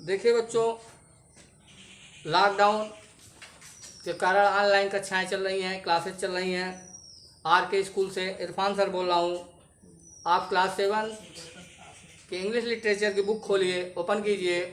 देखिए बच्चों, लॉकडाउन के कारण ऑनलाइन कक्षाएं चल रही हैं, क्लासेस चल रही हैं। आर के स्कूल से इरफान सर बोल रहा हूँ। आप क्लास 7 के इंग्लिश लिटरेचर की बुक खोलिए, ओपन कीजिए।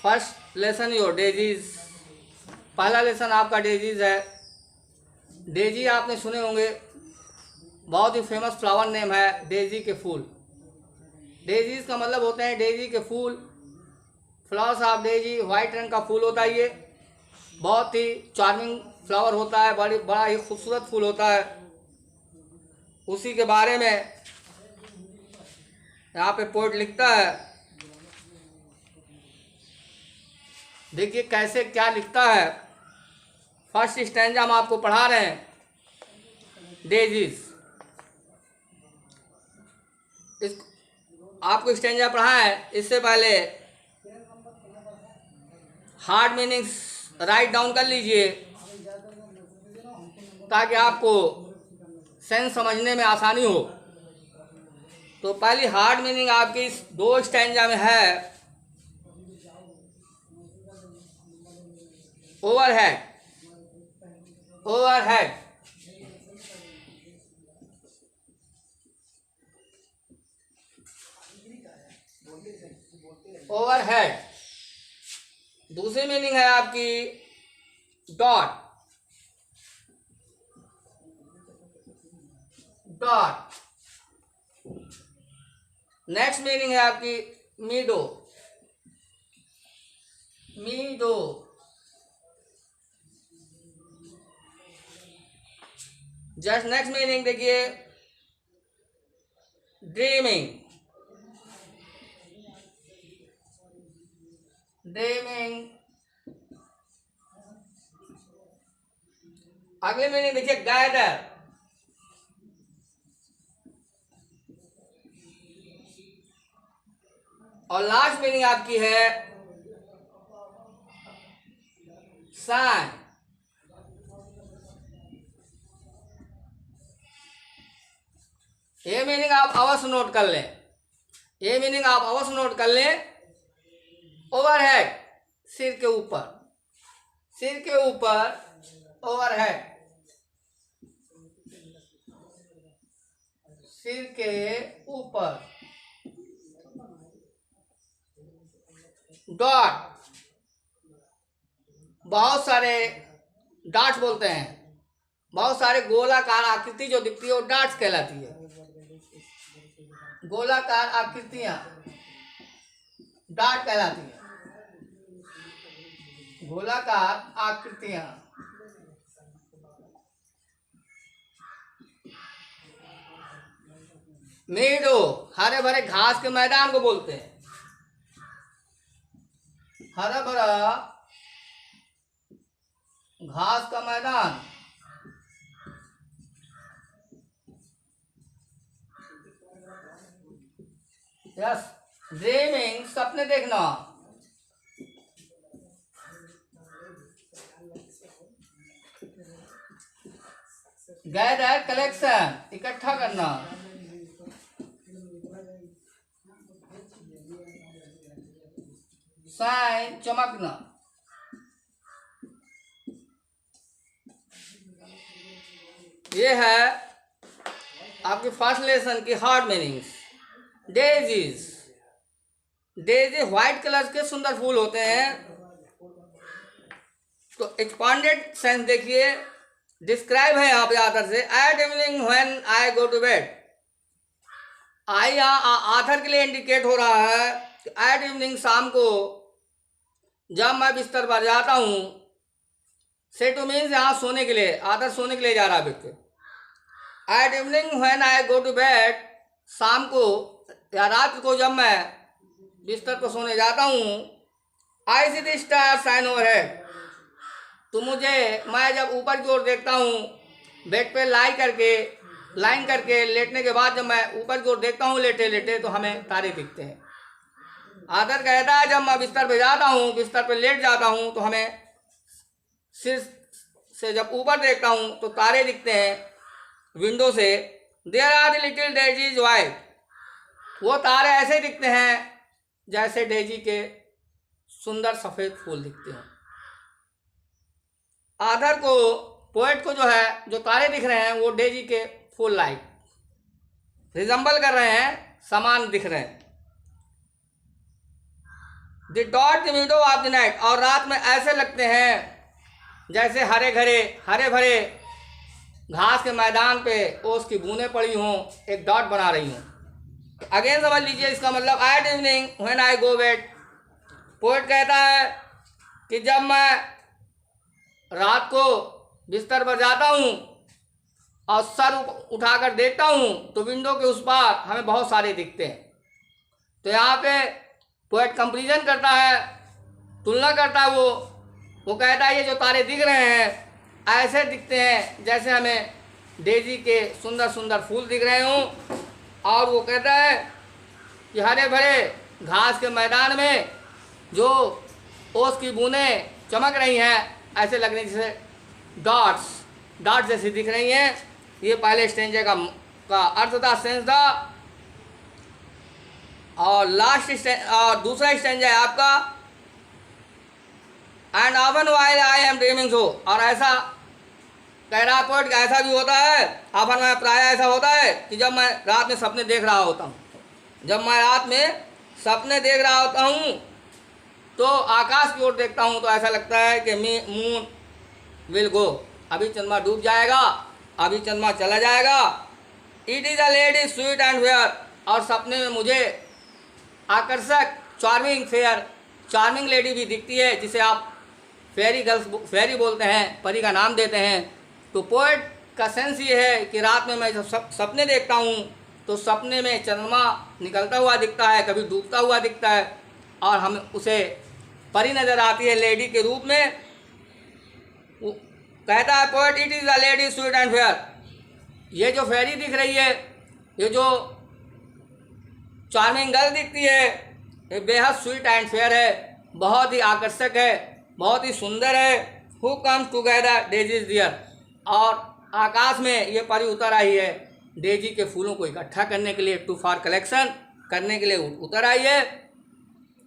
First lesson your daisies. पहला लेसन आपका डेजीज है। डेजी आपने सुने होंगे, बहुत ही फेमस फ्लावर नेम है, डेजी के फूल। डेजीज का मतलब होते हैं डेजी के फूल। फ्लावर्स ऑफ डेजी, वाइट रंग का फूल होता है। ये बहुत ही चार्मिंग फ्लावर होता है, बड़ा ही खूबसूरत फूल होता है। उसी के बारे में यहाँ पे पोएट लिखता है। देखिए कैसे क्या लिखता है। फर्स्ट स्टैंजा हम आपको पढ़ा रहे हैं, डेजीज। इस आपको स्टैंजा पढ़ा है, इससे पहले हार्ड मीनिंग्स राइट डाउन कर लीजिए ताकि आपको सेंस समझने में आसानी हो। तो पहली हार्ड मीनिंग आपकी इस 2 स्टैंजा में है, ओवरहेड। Overhead overhead. दूसरी मीनिंग है आपकी डॉट। डॉट। नेक्स्ट मीनिंग है आपकी मीडो। मीडो। जस्ट नेक्स्ट मीनिंग देखिए, ड्रीमिंग। ड्रीमिंग। अगली मीनिंग देखिए, गैदर। और लास्ट मीनिंग आपकी है साइन। ये मीनिंग आप अवश्य नोट कर लें। ये मीनिंग आप अवश्य नोट कर लें। ओवरहेड, सिर के ऊपर। सिर के ऊपर ओवरहेड। सिर के ऊपर। डॉट, बहुत सारे डॉट्स बोलते हैं। बहुत सारे गोलाकार आकृति जो दिखती है वो डॉट्स कहलाती है। गोलाकार आकृतियां डॉट कहलाती है। गोलाकार आकृतियां। मेडो, हरे भरे घास के मैदान को बोलते हैं। हरा भरा घास का मैदान। यस। ड्रीमिंग, सपने देखना। गैदर, कलेक्शन, इकट्ठा करना। साइन, चमकना। ये है आपके फर्स्ट लेसन की hard meanings. Daisies. Daisy white colour के सुंदर फूल होते हैं। तो एक्सपांडेड सेंस देखिए, डिस्क्राइब है यहाँ पे आथर से, at evening when I go to bed. I यहाँ आथर के लिए इंडिकेट हो रहा है कि एट इवनिंग, शाम को जब मैं बिस्तर पर जाता हूँ। से टू मीन्स यहाँ सोने के लिए, आथर सोने के लिए जा रहा है व्यक्ति। At evening when I go to bed, शाम को या रात को जब मैं बिस्तर पर सोने जाता हूँ। I see the star shine overhead. तो मैं जब ऊपर की ओर देखता हूँ, बेड पे लाइन करके लेटने के बाद जब मैं ऊपर की ओर देखता हूँ लेटे लेटे, तो हमें तारे दिखते हैं। आदर कहता है जब मैं बिस्तर पे जाता हूँ, बिस्तर पे लेट जाता हूँ, तो हमें सिर से जब ऊपर देखता हूँ तो तारे दिखते हैं विंडो से। There are the little daisies white. वो तारे ऐसे दिखते हैं जैसे डेजी के सुंदर सफ़ेद फूल दिखते हैं। आधर को, पोएट को जो है, जो तारे दिख रहे हैं वो डेजी के फूल लाइक रिजम्बल कर रहे हैं, समान दिख रहे हैं। The dot the मिडो of the night, और रात में ऐसे लगते हैं जैसे हरे भरे घास के मैदान पे ओस की बूंदें पड़ी हों, एक डॉट बना रही हों। अगेन समझ लीजिए इसका मतलब, at evening when I go bed, पोएट कहता है कि जब मैं रात को बिस्तर पर जाता हूँ और सर उठाकर देखता हूँ तो विंडो के उस पार हमें बहुत सारे दिखते हैं। तो यहाँ पे पोएट कंपैरिजन करता है, तुलना करता है। वो कहता है ये जो तारे दिख रहे हैं ऐसे दिखते हैं जैसे हमें डेजी के सुंदर सुंदर फूल दिख रहे हों। और वो कहता है कि हरे भरे घास के मैदान में जो ओस की बूंदें चमक रही हैं ऐसे लग रही जैसे डॉट्स जैसी दिख रही हैं। ये पहले स्टेंजे का अर्थ था, सेंस था। और और दूसरा स्टेंजा है आपका, and often while I am dreaming so, और ऐसा कह रहा पोएट कि ऐसा भी होता है, ऑफन में प्राय ऐसा होता है कि जब मैं रात में सपने देख रहा होता हूँ, तो आकाश की ओर देखता हूँ तो ऐसा लगता है कि मून विल गो, अभी चंद्रमा डूब जाएगा, अभी चंद्रमा चला जाएगा। It is a lady sweet and fair, और सपने में मुझे आकर्षक चार्मिंग लेडी भी दिखती है, जिसे आप फेरी बोलते हैं, परी का नाम देते हैं। तो पोएट का सेंस ये है कि रात में मैं जब सपने देखता हूँ तो सपने में चंद्रमा निकलता हुआ दिखता है, कभी डूबता हुआ दिखता है, और हम उसे परी नज़र आती है लेडी के रूप में। वो कहता है poet, it is a lady sweet and fair, ये जो फेरी दिख रही है, ये जो चार्मिंग गर्ल दिखती है, ये बेहद स्वीट एंड फेयर है, बहुत ही आकर्षक है, बहुत ही सुंदर है। Who comes together daisies dear, और आकाश में ये परी उतर आई है डेजी के फूलों को इकट्ठा करने के लिए, टू फॉर कलेक्शन करने के लिए उतर आई है।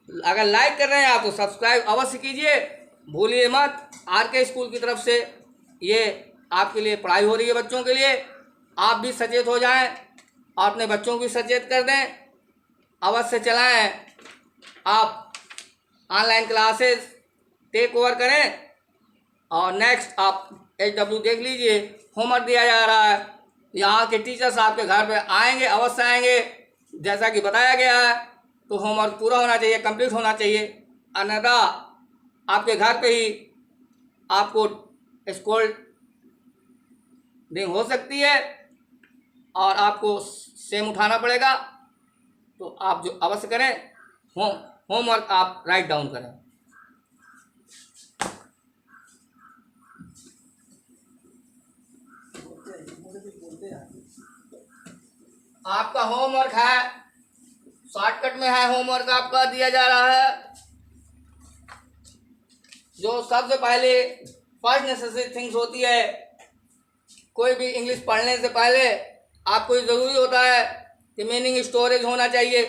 अगर लाइक कर रहे हैं आप तो सब्सक्राइब अवश्य कीजिए, भूलिए मत। आर के स्कूल की तरफ से ये आपके लिए पढ़ाई हो रही है, बच्चों के लिए। आप भी सचेत हो जाएं और अपने बच्चों को भी सचेत कर दें, अवश्य चलाएं। आप ऑनलाइन क्लासेस टेक ओवर करें, और नेक्स्ट आप HW देख लीजिए, होमवर्क दिया जा रहा है। यहाँ के टीचर्स आपके घर पे आएंगे, अवश्य आएंगे, जैसा कि बताया गया है। तो होमवर्क पूरा होना चाहिए, कंप्लीट होना चाहिए, अन्यथा आपके घर पे ही आपको स्कोल्डिंग हो सकती है और आपको सेम उठाना पड़ेगा। तो आप जो अवश्य करें, होमवर्क आप राइट डाउन करें। आपका होमवर्क है, शॉर्टकट में है, होमवर्क आपका दिया जा रहा है। जो सबसे पहले फर्स्ट नेसेसरी थिंग्स होती है, कोई भी इंग्लिश पढ़ने से पहले आपको ज़रूरी होता है कि मीनिंग स्टोरेज होना चाहिए।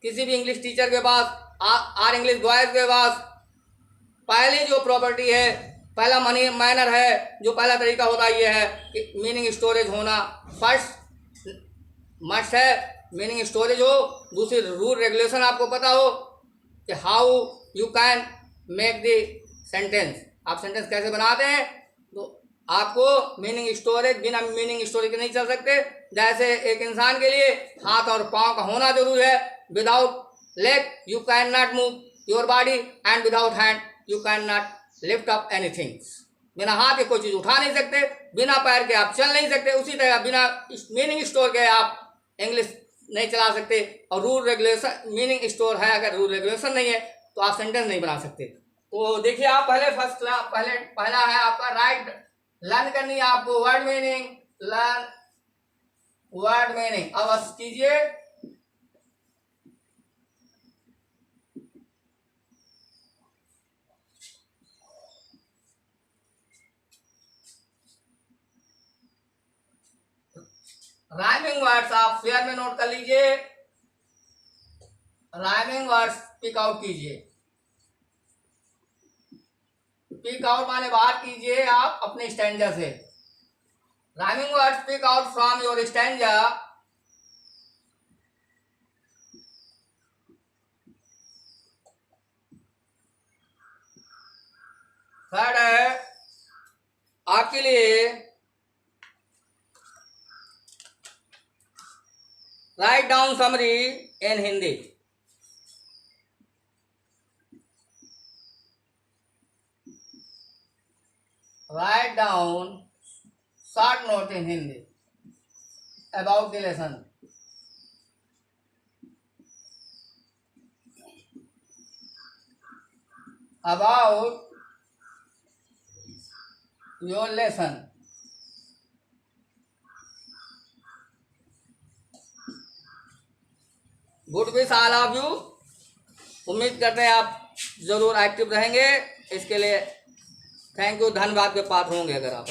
किसी भी इंग्लिश टीचर के पास, आर इंग्लिश बॉयज़ के पास पहली जो प्रॉपर्टी है, पहला मैनर है, जो पहला तरीका होता है ये है कि मीनिंग स्टोरेज होना फर्स्ट मस्ट है, मीनिंग स्टोरेज हो। दूसरी रूल रेगुलेशन आपको पता हो कि how you can make the sentence, आप सेंटेंस कैसे बनाते हैं। तो आपको मीनिंग स्टोरेज, बिना मीनिंग स्टोरेज के नहीं चल सकते। जैसे एक इंसान के लिए हाथ और पाँव का होना जरूरी है, without leg you can not move your body, and without hand you can not lift up anything. बिना हाथ के कोई चीज़ उठा नहीं सकते, बिना पैर के आप चल नहीं सकते। उसी तरह बिना मीनिंग स्टोर के आप इंग्लिश नहीं चला सकते। और रूल रेगुलेशन, मीनिंग स्टोर है, अगर रूल रेगुलेशन नहीं है तो आप सेंटेंस नहीं बना सकते। तो देखिए, आप पहले फर्स्ट क्लास पहला है आपका राइट, लर्न करनी है आपको word meaning, learn word meaning अवश्य कीजिए। राइमिंग वर्ड्स आप फेयर में नोट कर लीजिए। राइमिंग वर्ड्स पिक आउट कीजिए। पिक आउट माने बाहर कीजिए आप अपने स्टैंजा से। Rhyming words pick out from your stanza. Third है आपके लिए write down summary in Hindi. Write down short note in Hindi about the lesson. About your lesson. Good wish all of you. उम्मीद करते हैं आप जरूर एक्टिव रहेंगे। इसके लिए थैंक यू, धन्यवाद के पात्र होंगे अगर आप